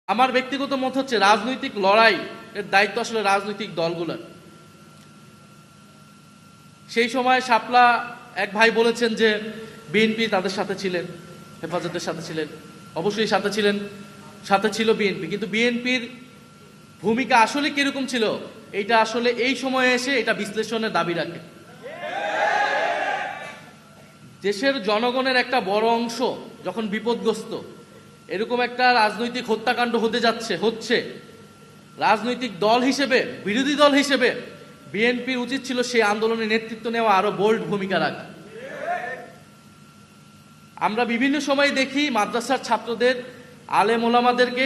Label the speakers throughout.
Speaker 1: আমার ব্যক্তিগত মত হচ্ছে রাজনৈতিক লড়াই এর দায়িত্ব আসলে রাজনৈতিক দলগুলোর। সেই সময় শাপলা এক ভাই বলেছেন যে বিএনপি তাদের সাথে ছিলেন, হেফাজতের সাথে ছিলেন, অবশ্যই সাথে ছিল বিএনপি, কিন্তু বিএনপির ভূমিকা আসলে কিরকম ছিল এইটা আসলে এই সময়ে এসে এটা বিশ্লেষণের দাবি রাখে। দেশের জনগণের একটা বড় অংশ যখন বিপদগ্রস্ত, এরকম একটা রাজনৈতিক হত্যাকাণ্ড হচ্ছে, রাজনৈতিক দল হিসেবে, বিরোধী দল হিসেবে বিএনপির উচিত ছিল সেই আন্দোলনে নেতৃত্ব নেওয়া, আরো বোল্ড ভূমিকা রাখা। আমরা বিভিন্ন সময় দেখি মাদ্রাসার ছাত্রদের, আলেম ওলামাদেরকে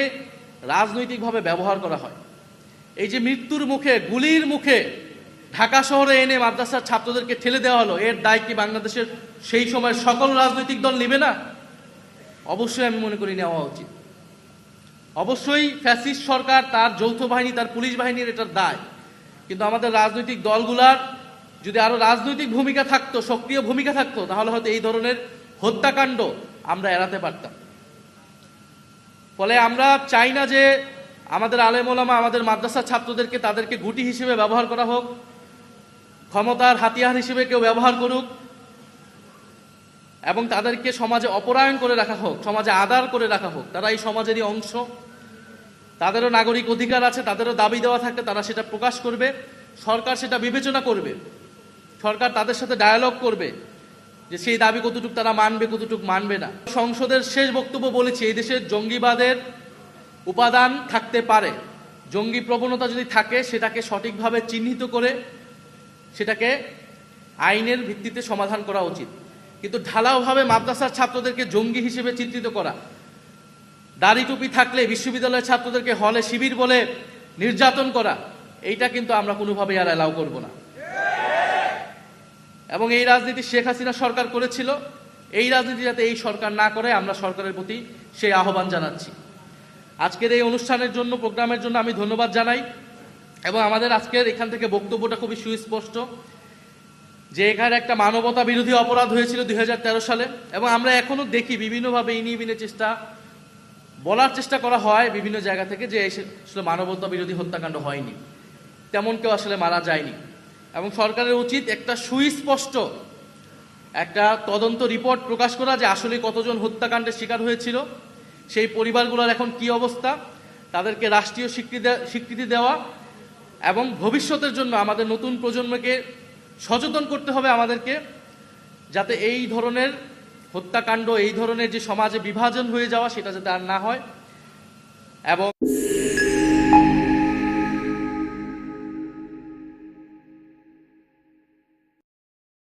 Speaker 1: রাজনৈতিকভাবে ব্যবহার করা হয়। এই যে মৃত্যুর মুখে, গুলির মুখে ঢাকা শহরে এনে মাদ্রাসার ছাত্রদেরকে ঠেলে দেওয়া হলো, এর দায় কি বাংলাদেশের সেই সময়ের সকল রাজনৈতিক দল নেবে না? অবশ্যই আমি মনে করি নেওয়া উচিত। অবশ্যই ফ্যাসিস্ট সরকার, তার যৌথ বাহিনী, তার পুলিশ বাহিনীর এটার দায়, কিন্তু আমাদের রাজনৈতিক দলগুলার যদি আরো রাজনৈতিক ভূমিকা থাকতো, সক্রিয় ভূমিকা থাকতো, তাহলে হয়তো এই ধরনের হত্যাকাণ্ড আমরা এড়াতে পারতাম। ফলে আমরা চাই না যে আমাদের আলেম ওলামা, আমাদের মাদ্রাসার ছাত্রদেরকে তাদেরকে গুটি হিসেবে ব্যবহার করা হোক, ক্ষমতার হাতিয়ার হিসেবে কেউ ব্যবহার করুক, এবং তাদেরকে সমাজে অপরায়ণ করে রাখা হোক, সমাজে আদার করে রাখা হোক। তারা এই সমাজেরই অংশ, তাদেরও নাগরিক অধিকার আছে, তাদেরও দাবি দেওয়া থাকলে তারা সেটা প্রকাশ করবে, সরকার সেটা বিবেচনা করবে, সরকার তাদের সাথে ডায়ালগ করবে যে সেই দাবি কতটুকু তারা মানবে, কতটুকু মানবে না। সংসদের শেষ বক্তব্য বলেছি, এই দেশে জঙ্গিবাদের উপাদান থাকতে পারে, জঙ্গি প্রবণতা যদি থাকে সেটাকে সঠিকভাবে চিহ্নিত করে সেটাকে আইনের ভিত্তিতে সমাধান করা উচিত। কিন্তু ঢালাওভাবে মাদ্রাসার ছাত্রদেরকে জঙ্গি হিসেবে চিত্রিত করা, দাড়ি টুপি থাকলে বিশ্ববিদ্যালয়ের ছাত্রদেরকে হলে শিবির বলে নির্যাতন করা, এইটা কিন্তু আমরা কোনোভাবেই আর অ্যালাউ করব না। এবং এই রাজনীতি শেখ হাসিনা সরকার করেছিল, এই রাজনীতি যাতে এই সরকার না করে, আমরা সরকারের প্রতি সেই আহ্বান জানাচ্ছি। আজকের এই অনুষ্ঠানের জন্য, প্রোগ্রামের জন্য আমি ধন্যবাদ জানাই। এবং আমাদের আজকের এখান থেকে বক্তব্যটা খুবই সুস্পষ্ট যে এখানে একটা মানবতা বিরোধী অপরাধ হয়েছিল 2013 সালে, এবং আমরা এখনো দেখি বিভিন্নভাবে ইনিয়ে বলার চেষ্টা করা হয় বিভিন্ন জায়গা থেকে যে আসলে মানবতা বিরোধী হত্যাকাণ্ড হয়নি, তেমন কেউ আসলে মারা যায়নি। এবং সরকারের উচিত একটা সুস্পষ্ট একটা তদন্ত রিপোর্ট প্রকাশ করা যে আসলে কতজন হত্যাকাণ্ডের শিকার হয়েছিল, সেই পরিবারগুলোর এখন কি অবস্থা, তাদেরকে রাষ্ট্রীয় স্বীকৃতি দেওয়া, এবং ভবিষ্যতের জন্য আমাদের নতুন প্রজন্মকে সচেতন করতে হবে আমাদেরকে, যাতে এই ধরনের হত্যাকাণ্ড, এই ধরনের যে সমাজে বিভাজন হয়ে যাওয়া, সেটা যাতে আর না হয়। এবং